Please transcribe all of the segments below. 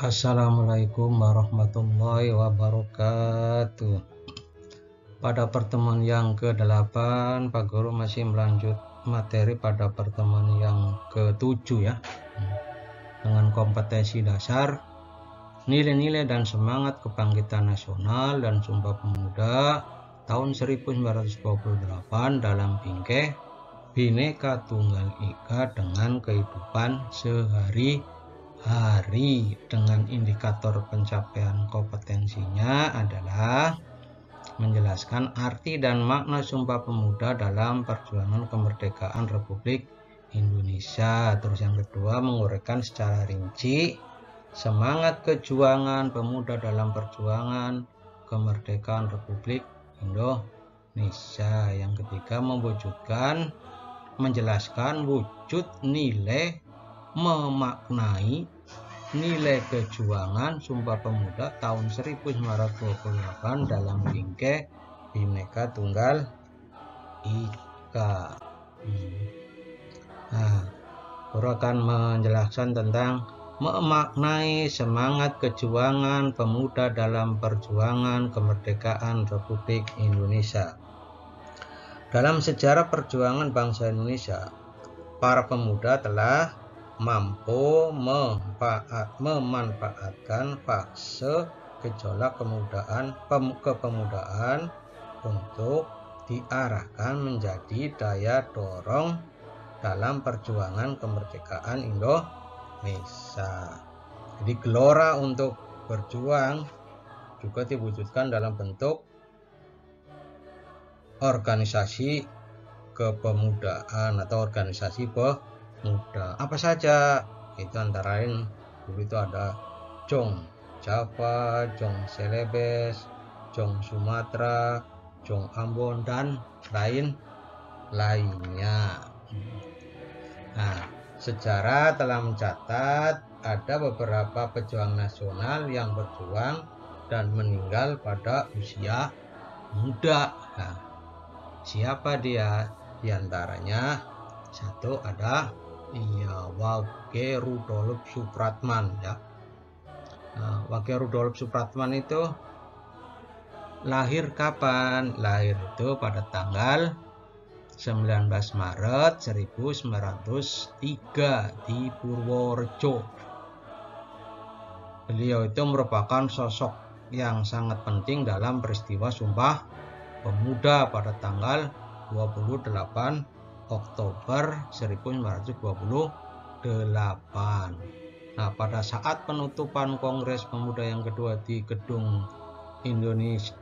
Assalamualaikum warahmatullahi wabarakatuh. Pada pertemuan yang ke-8, Pak Guru masih melanjut materi pada pertemuan yang ke-7 ya, dengan kompetensi dasar, nilai-nilai dan semangat kebangkitan nasional dan Sumpah Pemuda tahun 1928 dalam bingkai Bhinneka Tunggal Ika dengan kehidupan sehari-hari. Dengan indikator pencapaian kompetensinya adalah menjelaskan arti dan makna Sumpah Pemuda dalam perjuangan kemerdekaan Republik Indonesia. Terus yang kedua, menguraikan secara rinci semangat kejuangan pemuda dalam perjuangan kemerdekaan Republik Indonesia. Yang ketiga, menjelaskan wujud nilai, memaknai nilai kejuangan Sumpah Pemuda tahun 1928 dalam bingkai Bhinneka Tunggal Ika. Guru akan menjelaskan tentang memaknai semangat kejuangan pemuda dalam perjuangan kemerdekaan Republik Indonesia. Dalam sejarah perjuangan bangsa Indonesia, para pemuda telah mampu memanfaatkan fase gejolak kepemudaan untuk diarahkan menjadi daya dorong dalam perjuangan kemerdekaan Indonesia. Jadi gelora untuk berjuang juga diwujudkan dalam bentuk organisasi kepemudaan atau organisasi pemuda. Apa saja? Itu antara lain dulu itu ada Jong Java, Jong Celebes, Jong Sumatera, Jong Ambon, dan lainnya. Sejarah telah mencatat ada beberapa pejuang nasional yang berjuang dan meninggal pada usia muda. Siapa dia? Di antaranya satu ada Wage Rudolf Supratman ya. Wage Rudolf Supratman itu lahir kapan? Lahir itu pada tanggal 19 Maret 1903 di Purworejo. Beliau itu merupakan sosok yang sangat penting dalam peristiwa Sumpah Pemuda pada tanggal 28 Oktober 1928. Pada saat penutupan Kongres Pemuda yang kedua di Gedung Indonesia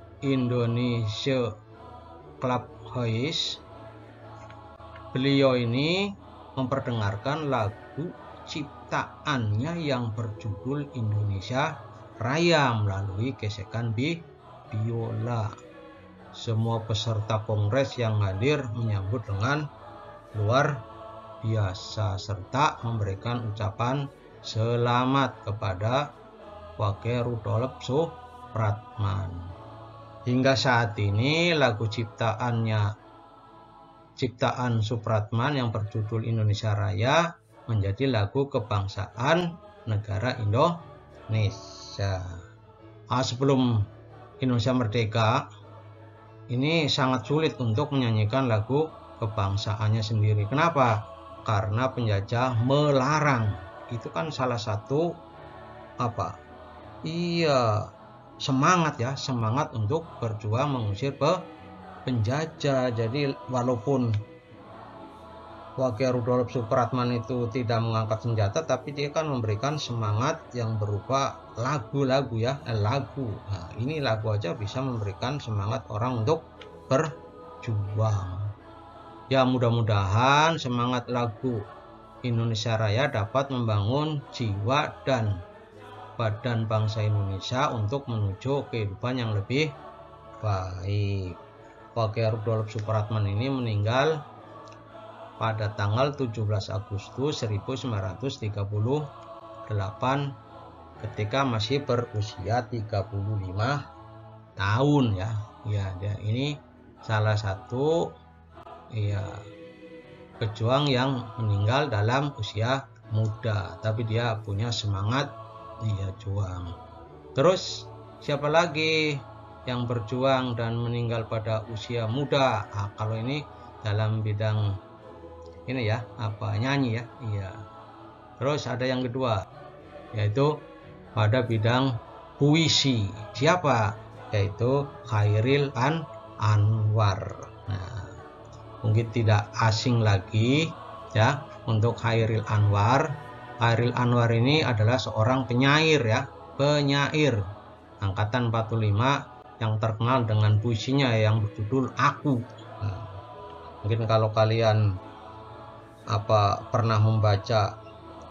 Clubhouse, beliau ini memperdengarkan lagu ciptaannya yang berjudul Indonesia Raya melalui gesekan biola. Semua peserta kongres yang hadir menyambut dengan luar biasa serta memberikan ucapan selamat kepada Wage Rudolf Supratman. Hingga saat ini lagu ciptaan Supratman yang berjudul Indonesia Raya menjadi lagu kebangsaan negara Indonesia. Sebelum Indonesia merdeka, ini sangat sulit untuk menyanyikan lagu kebangsaannya sendiri. Kenapa? Karena penjajah melarang. Itu kan salah satu semangat untuk berjuang mengusir penjajah. Jadi walaupun Wage Rudolf Supratman itu tidak mengangkat senjata, tapi dia kan memberikan semangat yang berupa lagu. Ini lagu aja bisa memberikan semangat orang untuk berjuang. Ya, mudah-mudahan semangat lagu Indonesia Raya dapat membangun jiwa dan badan bangsa Indonesia untuk menuju kehidupan yang lebih baik. Wage Rudolf Supratman ini meninggal pada tanggal 17 Agustus 1938 ketika masih berusia 35 tahun ya. Ini salah satu pejuang yang meninggal dalam usia muda, tapi dia punya semangat Iya, juang. Terus siapa lagi yang berjuang dan meninggal pada usia muda? Kalau ini dalam bidang ini ya, nyanyi ya. Iya. Terus ada yang kedua, yaitu pada bidang puisi. Siapa? Yaitu Chairil Anwar. Nah, mungkin tidak asing lagi ya untuk Chairil Anwar. Chairil Anwar ini adalah seorang penyair ya, penyair angkatan 45 yang terkenal dengan puisinya yang berjudul Aku. Nah, mungkin kalau kalian pernah membaca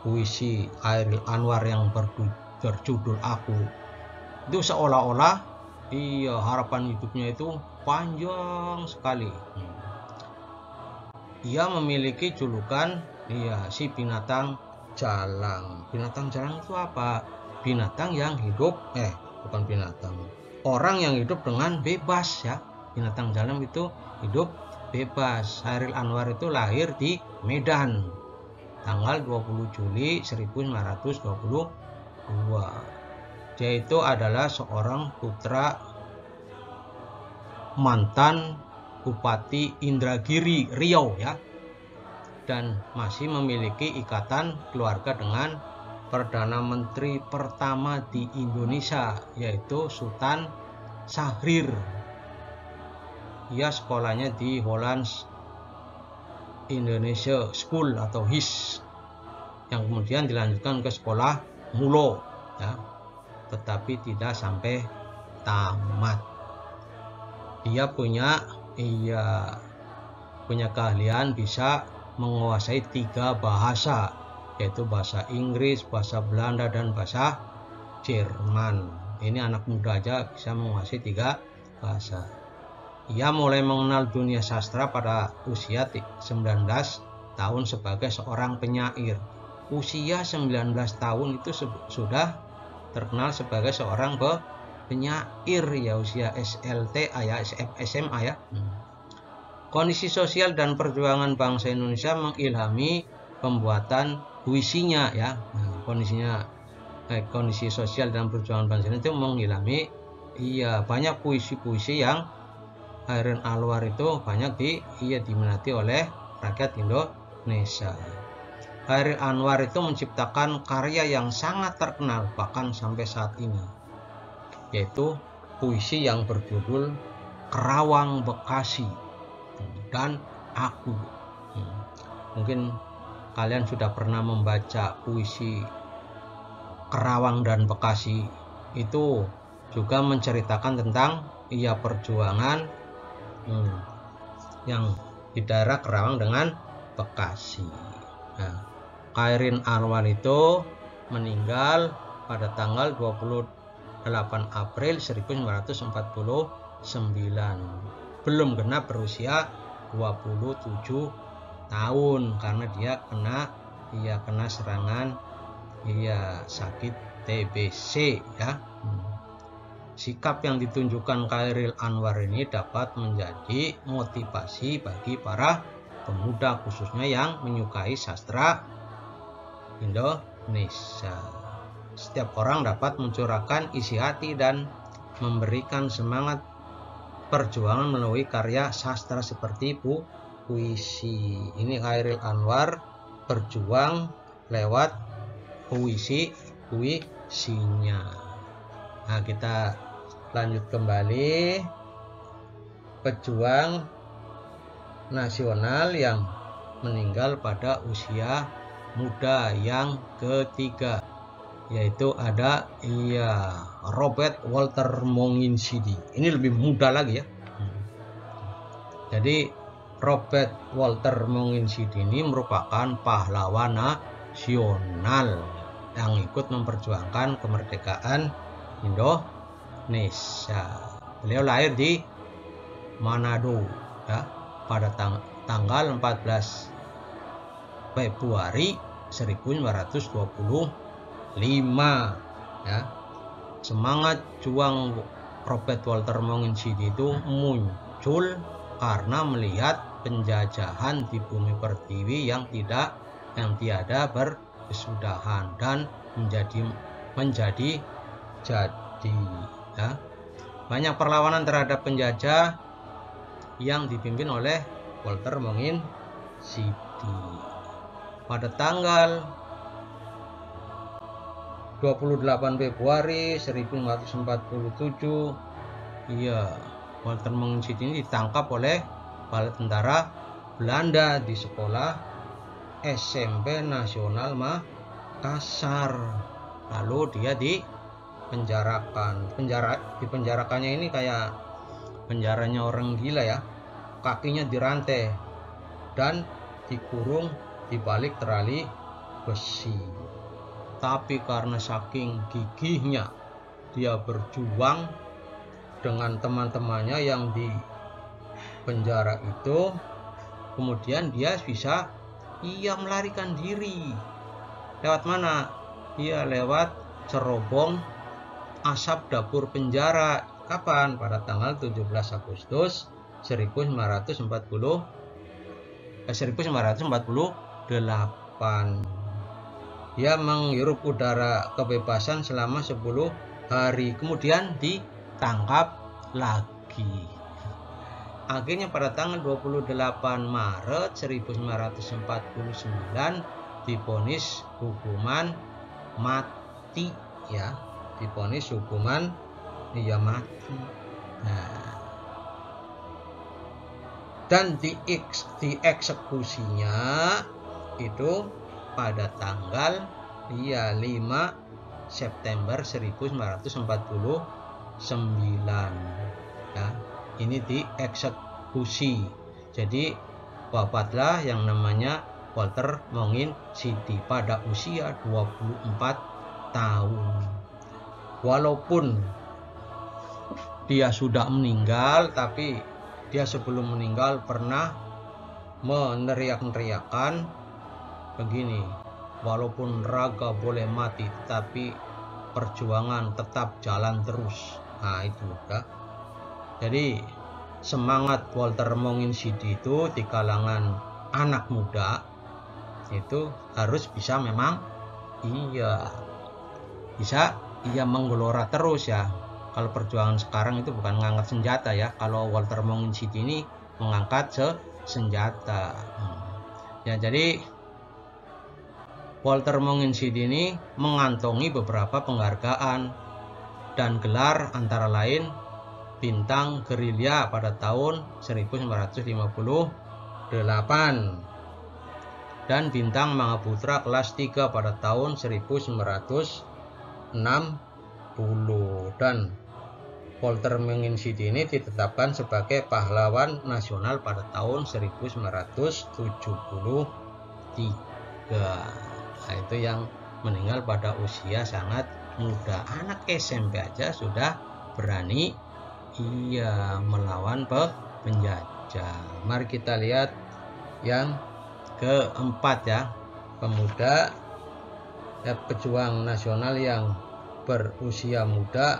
puisi Chairil Anwar yang berjudul Aku, itu seolah-olah harapan hidupnya itu panjang sekali. Ia memiliki julukan si binatang jalang. Binatang jalang itu apa? Binatang yang hidup bukan binatang, orang yang hidup dengan bebas ya. Binatang jalang itu hidup bebas. Chairil Anwar itu lahir di Medan tanggal 20 Juli 1922. Dia itu adalah seorang putra mantan Bupati Indragiri Riau ya, dan masih memiliki ikatan keluarga dengan Perdana Menteri pertama di Indonesia, yaitu Sultan Syahrir. Ia sekolahnya di Hollands Indonesia School atau HIS, yang kemudian dilanjutkan ke sekolah Mulo ya, tetapi tidak sampai tamat. Dia punya keahlian bisa menguasai 3 bahasa, yaitu bahasa Inggris, bahasa Belanda, dan bahasa Jerman. Ini anak muda aja bisa menguasai 3 bahasa. Ia mulai mengenal dunia sastra pada usia 19 tahun sebagai seorang penyair. Usia 19 tahun itu sudah terkenal sebagai seorang penyair ya, usia SLT ya, SMA ya. Kondisi sosial dan perjuangan bangsa Indonesia mengilhami pembuatan puisinya ya. Kondisi sosial dan perjuangan bangsa itu mengilhami banyak puisi-puisi yang Chairil Anwar itu banyak diminati oleh rakyat Indonesia. Chairil Anwar itu menciptakan karya yang sangat terkenal bahkan sampai saat ini, yaitu puisi yang berjudul Kerawang Bekasi dan Aku. Mungkin kalian sudah pernah membaca puisi Kerawang dan Bekasi. Itu juga menceritakan tentang perjuangan yang di daerah Kerawang dengan Bekasi. Nah, Chairil Anwar itu meninggal pada tanggal 28 April 1949. Belum genap berusia 27 tahun karena dia kena serangan sakit TBC ya. Sikap yang ditunjukkan Chairil Anwar ini dapat menjadi motivasi bagi para pemuda khususnya yang menyukai sastra Indonesia. Setiap orang dapat mencurahkan isi hati dan memberikan semangat perjuangan melalui karya sastra seperti puisi. Ini Chairil Anwar berjuang lewat puisinya. Nah, kita lanjut kembali. Pejuang nasional yang meninggal pada usia muda yang ketiga, yaitu ada Robert Walter Monginsidi. Ini lebih muda lagi ya. Jadi Robert Walter Monginsidi ini merupakan pahlawan nasional yang ikut memperjuangkan kemerdekaan Indonesia. Beliau lahir di Manado ya, pada tanggal 14 Februari 1925 ya. Semangat juang Robert Walter Monginsidi itu muncul karena melihat penjajahan di bumi pertiwi yang tiada berkesudahan dan menjadi menjadi jadi ya. Banyak perlawanan terhadap penjajah yang dipimpin oleh Walter Monginsidi. Pada tanggal 28 Februari 1547, Walter Monginsidi ini ditangkap oleh bala tentara Belanda di sekolah SMP Nasional Makassar. Lalu dia dipenjarakan. Dipenjarakannya ini kayak penjaranya orang gila ya. Kakinya dirantai dan dikurung di balik terali besi. Tapi karena saking gigihnya dia berjuang dengan teman-temannya yang di penjara itu, kemudian dia bisa melarikan diri. Lewat mana? Lewat cerobong asap dapur penjara. Kapan? Pada tanggal 17 Agustus 1948. Dia menghirup udara kebebasan selama 10 hari, kemudian ditangkap lagi. Akhirnya pada tanggal 28 Maret 1949 divonis hukuman mati ya, divonis hukuman mati. Nah, dan dieksekusinya itu pada tanggal 5 September 1949 ya. Ini dieksekusi. Jadi wafatlah yang namanya Walter Monginsidi pada usia 24 tahun. Walaupun dia sudah meninggal, tapi dia sebelum meninggal pernah meneriak-neriakan begini, walaupun raga boleh mati, tapi perjuangan tetap jalan terus. Nah itu ya. Jadi semangat Walter Monginsidi itu di kalangan anak muda itu harus bisa memang bisa menggelora terus ya. Kalau perjuangan sekarang itu bukan mengangkat senjata ya. Kalau Walter Monginsidi ini mengangkat senjata. Ya, jadi Walter Monginsidi ini mengantongi beberapa penghargaan dan gelar, antara lain Bintang Gerilya pada tahun 1958 dan Bintang Mahaputra kelas 3 pada tahun 1960. Dan Walter Monginsidi ini ditetapkan sebagai pahlawan nasional pada tahun 1973. Nah, itu yang meninggal pada usia sangat muda. Anak SMP aja sudah berani melawan penjajah. Mari kita lihat yang keempat ya, pemuda pejuang nasional yang berusia muda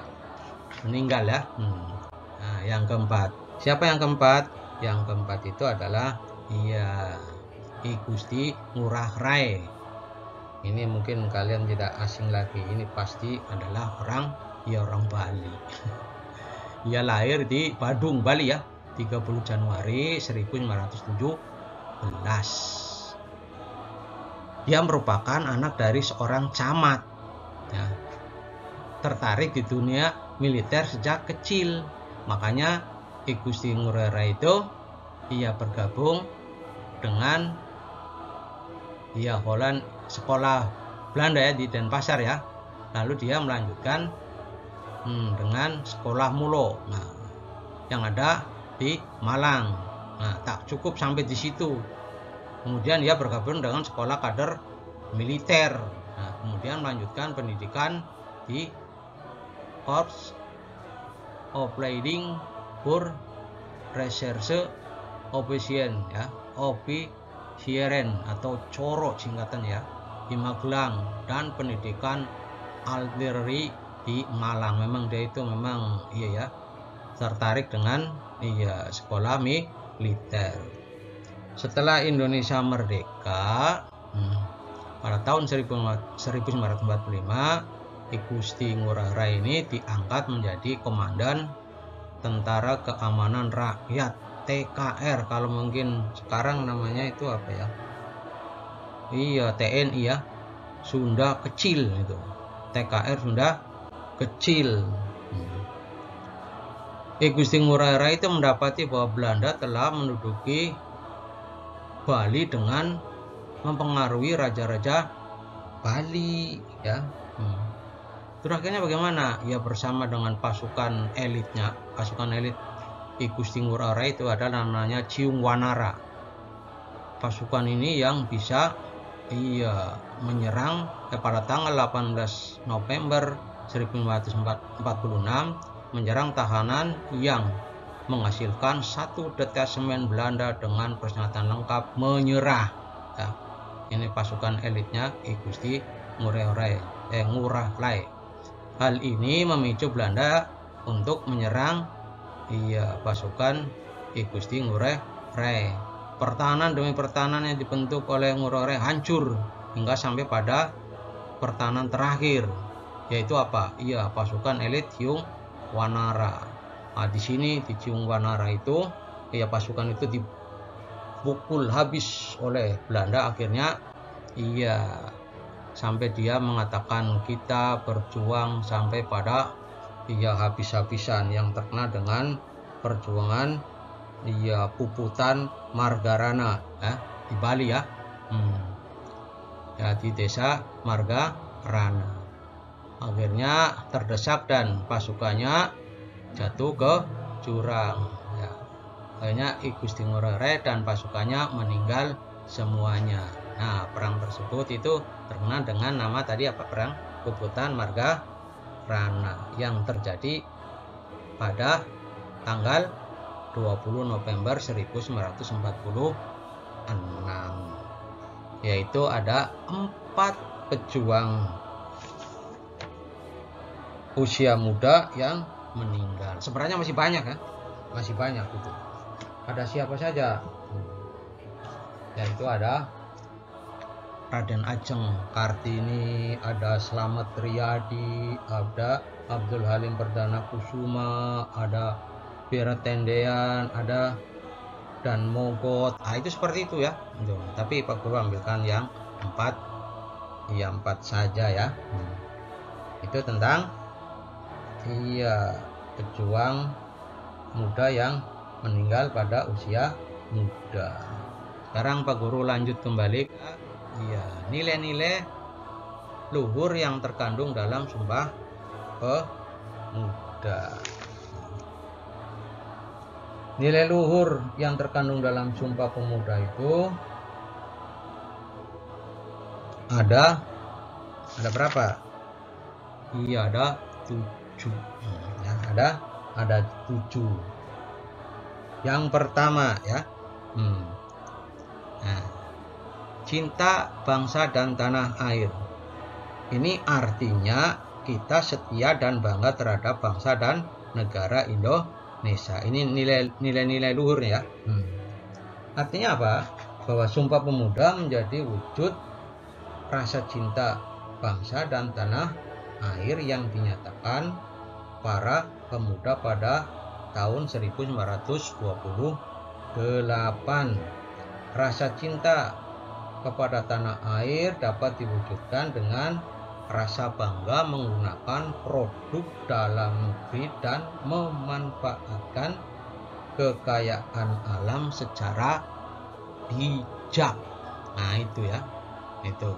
meninggal ya. Nah, yang keempat. Siapa yang keempat? Yang keempat itu adalah I Gusti Ngurah Rai. Ini mungkin kalian tidak asing lagi. Ini pasti adalah orang Bali. Ia lahir di Badung, Bali ya, 30 Januari 1917. Dia merupakan anak dari seorang camat ya, tertarik di dunia militer sejak kecil. Makanya I Gusti Ngurah Rai itu ia bergabung dengan Holland, sekolah Belanda ya di Denpasar ya. Lalu dia melanjutkan dengan sekolah Mulo, yang ada di Malang. Nah, tak cukup sampai di situ. Kemudian dia bergabung dengan sekolah kader militer. Nah, kemudian melanjutkan pendidikan di Corps Opleiding pour Recherche Officier ya, Officieren atau Coro singkatan ya, di Magelang, dan pendidikan artileri di Malang. Memang dia itu tertarik dengan sekolah militer. Setelah Indonesia merdeka pada tahun 1945, I Gusti Ngurah Rai ini diangkat menjadi Komandan Tentara Keamanan Rakyat, TKR. Kalau mungkin sekarang namanya itu apa ya? Iya, TNI ya, Sunda Kecil itu. TKR Sunda Kecil. I Gusti Ngurah Rai itu mendapati bahwa Belanda telah menduduki Bali dengan mempengaruhi raja-raja Bali ya. Terus akhirnya bagaimana? Ya bersama dengan pasukan elitnya, pasukan elit I Gusti Ngurah Rai itu ada namanya Ciung Wanara. Pasukan ini yang bisa menyerang pada tanggal 18 November 1546 menyerang tahanan yang menghasilkan satu detasemen Belanda dengan persenjataan lengkap menyerah. Ya, ini pasukan elitnya I Gusti Ngurah Rai. Hal ini memicu Belanda untuk menyerang pasukan I Gusti Ngurah Rai. Pertahanan demi pertahanan yang dibentuk oleh Ngurah Rai hancur hingga sampai pada pertahanan terakhir, yaitu apa? Pasukan elit Ciung Wanara. Nah, di sini di Ciung Wanara itu pasukan itu dipukul habis oleh Belanda. Akhirnya sampai dia mengatakan kita berjuang sampai pada habis-habisan, yang terkenal dengan perjuangan Puputan Margarana di Bali ya. Di desa Margarana. Akhirnya terdesak dan pasukannya jatuh ke jurang. Akhirnya I Gusti Ngurah Rai dan pasukannya meninggal semuanya. Nah, perang tersebut itu terkenal dengan nama tadi apa? Perang Puputan Margarana yang terjadi pada tanggal 20 November 1946. Yaitu ada 4 pejuang usia muda yang meninggal. Sebenarnya masih banyak ya. Masih banyak itu. Ada siapa saja? Yaitu ada Raden Ajeng Kartini, ada Slamet Riyadi, ada Abdul Halim Perdana Kusuma, ada Biratendean, ada Dan Mogot. Itu seperti itu ya. Tapi Pak Guru ambilkan yang 4 saja ya. Itu tentang pejuang muda yang meninggal pada usia muda. Sekarang Pak Guru lanjut kembali ke nilai-nilai luhur yang terkandung dalam Sumpah Pemuda. Nilai luhur yang terkandung dalam Sumpah Pemuda itu ada berapa? Ada 7. Ada 7. Yang pertama ya. Cinta bangsa dan tanah air. Ini artinya kita setia dan bangga terhadap bangsa dan negara Indonesia. Ini nilai-nilai luhurnya ya. Artinya apa? Bahwa Sumpah Pemuda menjadi wujud rasa cinta bangsa dan tanah air yang dinyatakan para pemuda pada tahun 1928. Rasa cinta kepada tanah air dapat diwujudkan dengan rasa bangga menggunakan produk dalam negeri dan memanfaatkan kekayaan alam secara bijak. Nah itu ya, itu.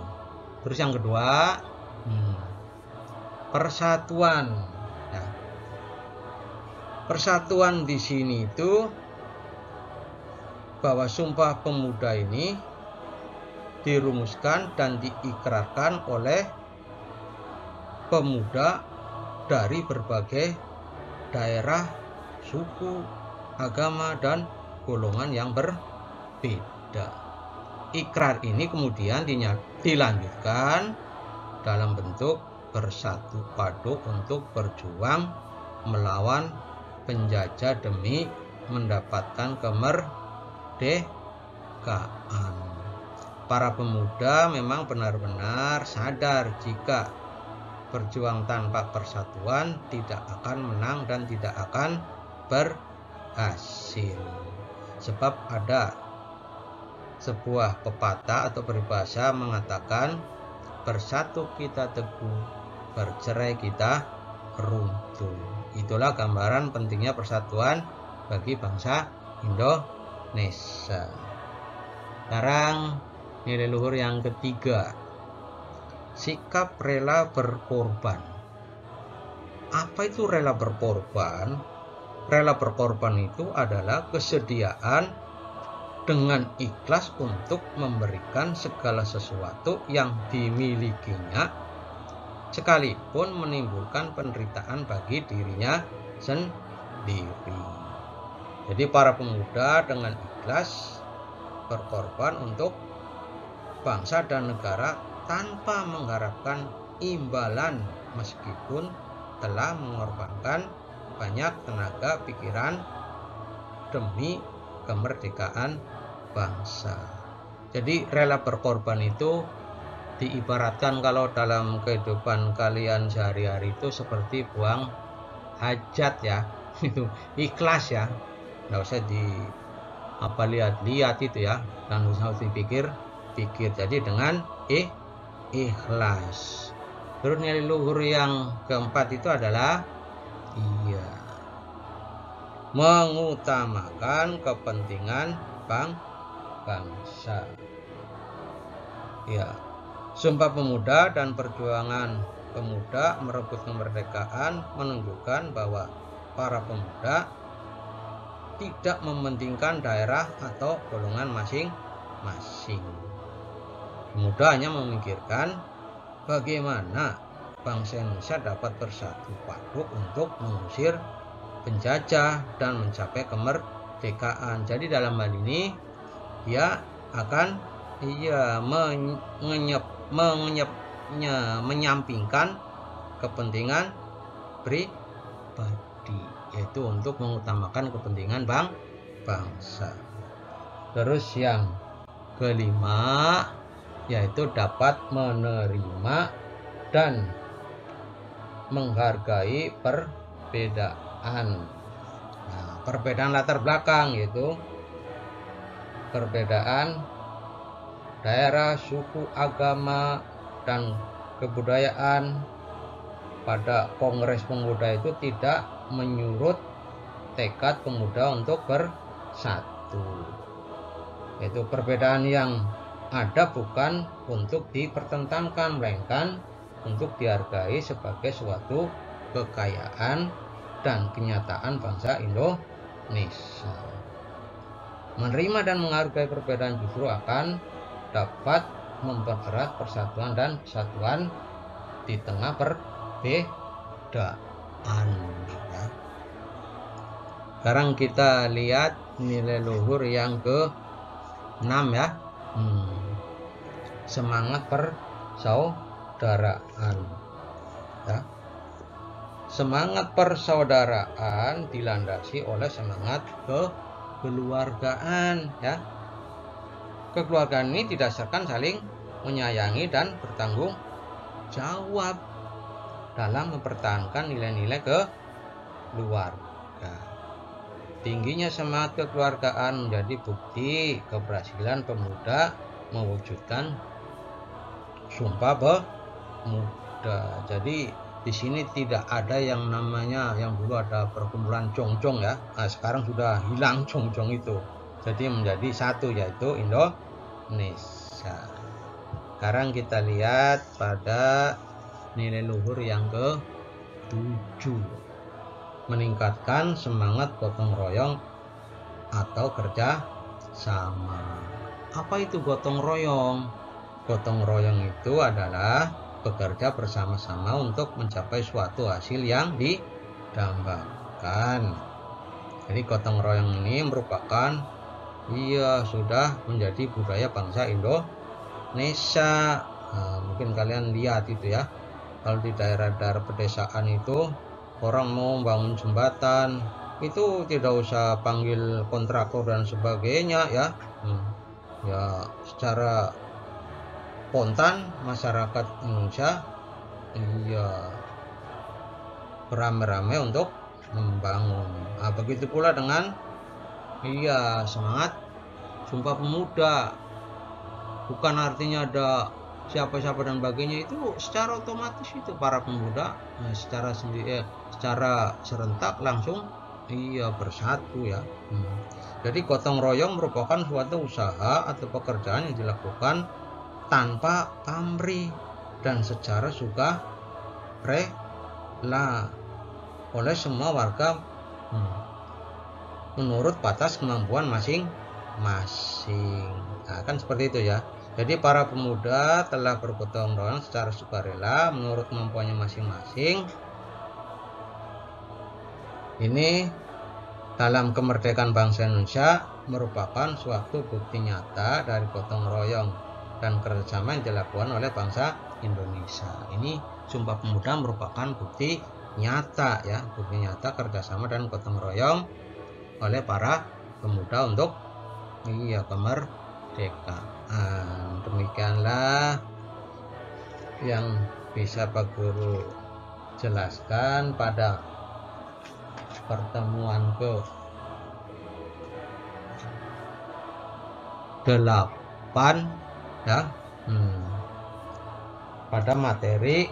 Terus yang kedua, persatuan. Nah, persatuan di sini itu bahwa Sumpah Pemuda ini dirumuskan dan diikrarkan oleh pemuda dari berbagai daerah, suku, agama, dan golongan yang berbeda. Ikrar ini kemudian dilanjutkan dalam bentuk bersatu padu untuk berjuang melawan penjajah demi mendapatkan kemerdekaan. Para pemuda memang benar-benar sadar jika berjuang tanpa persatuan tidak akan menang dan tidak akan berhasil. Sebab ada sebuah pepatah atau peribahasa mengatakan, bersatu kita teguh, bercerai kita runtuh. Itulah gambaran pentingnya persatuan bagi bangsa Indonesia. Sekarang nilai luhur yang ketiga, sikap rela berkorban. Apa itu rela berkorban? Rela berkorban itu adalah kesediaan dengan ikhlas untuk memberikan segala sesuatu yang dimilikinya, sekalipun menimbulkan penderitaan bagi dirinya sendiri. Jadi para pemuda dengan ikhlas berkorban untuk bangsa dan negara tanpa mengharapkan imbalan, meskipun telah mengorbankan banyak tenaga pikiran demi kemerdekaan bangsa. Jadi rela berkorban itu diibaratkan kalau dalam kehidupan kalian sehari-hari itu seperti buang hajat ya. Itu ikhlas ya, nggak usah lihat-lihat itu ya, dan usah dipikir. Jadi dengan ikhlas. Terus nilai luhur yang keempat itu adalah mengutamakan kepentingan bangsa. Ya, Sumpah Pemuda dan perjuangan pemuda merebut kemerdekaan menunjukkan bahwa para pemuda tidak mementingkan daerah atau golongan masing-masing. Pemuda hanya memikirkan bagaimana bangsa Indonesia dapat bersatu padu untuk mengusir penjajah dan mencapai kemerdekaan. Jadi dalam hal ini dia akan menyampingkan kepentingan pribadi, yaitu untuk mengutamakan kepentingan bangsa. Terus yang kelima yaitu dapat menerima dan menghargai perbedaan. Perbedaan latar belakang, yaitu perbedaan daerah, suku, agama, dan kebudayaan. Pada Kongres Pemuda itu tidak menyurut tekad pemuda untuk bersatu. Yaitu perbedaan yang ada bukan untuk dipertentangkan, melainkan untuk dihargai sebagai suatu kekayaan dan kenyataan bangsa Indonesia. Menerima dan menghargai perbedaan justru akan dapat mempererat persatuan dan kesatuan di tengah perbedaan. Sekarang kita lihat nilai luhur yang ke-6 ya. Semangat persaudaraan ya. Semangat persaudaraan dilandasi oleh semangat kekeluargaan ya. Kekeluargaan ini didasarkan saling menyayangi dan bertanggung jawab dalam mempertahankan nilai-nilai keluarga. Tingginya semangat kekeluargaan menjadi bukti keberhasilan pemuda mewujudkan Sumpah Pemuda. Jadi di sini tidak ada yang namanya, yang dulu ada perkumpulan Congjong ya. Sekarang sudah hilang Congjong itu. Jadi menjadi satu, yaitu Indonesia. Sekarang kita lihat pada nilai luhur yang ke-7. Meningkatkan semangat gotong royong atau kerja sama. Apa itu gotong royong? Gotong royong itu adalah bekerja bersama-sama untuk mencapai suatu hasil yang didambakan. Jadi gotong royong ini merupakan sudah menjadi budaya bangsa Indonesia. Mungkin kalian lihat itu ya, kalau di daerah-daerah pedesaan itu orang mau membangun jembatan itu tidak usah panggil kontraktor dan sebagainya ya. Ya secara spontan masyarakat Indonesia iya beramai-ramai untuk membangun. Nah, begitu pula dengan semangat Sumpah Pemuda. Bukan artinya ada siapa-siapa dan bagainya, itu secara otomatis itu para pemuda secara serentak langsung bersatu ya. Jadi gotong royong merupakan suatu usaha atau pekerjaan yang dilakukan tanpa pamrih dan secara sukarela oleh semua warga menurut batas kemampuan masing-masing. Nah, kan seperti itu ya. Jadi para pemuda telah bergotong royong secara sukarela menurut kemampuannya masing-masing. Ini dalam kemerdekaan bangsa Indonesia merupakan suatu bukti nyata dari gotong royong dan kerjasama yang dilakukan oleh bangsa Indonesia. Ini Sumpah Pemuda merupakan bukti nyata ya, bukti nyata kerjasama dan gotong royong oleh para pemuda untuk kemerdekaan. Demikianlah yang bisa Pak Guru jelaskan pada pertemuan ke-8 ya, pada materi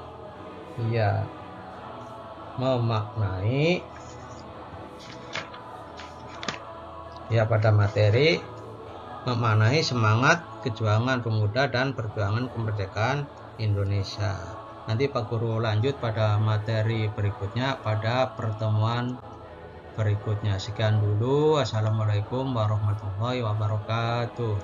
memaknai semangat kejuangan pemuda dan perjuangan kemerdekaan Indonesia. Nanti Pak Guru lanjut pada materi berikutnya pada pertemuan berikutnya. Sekian dulu. Assalamualaikum warahmatullahi wabarakatuh.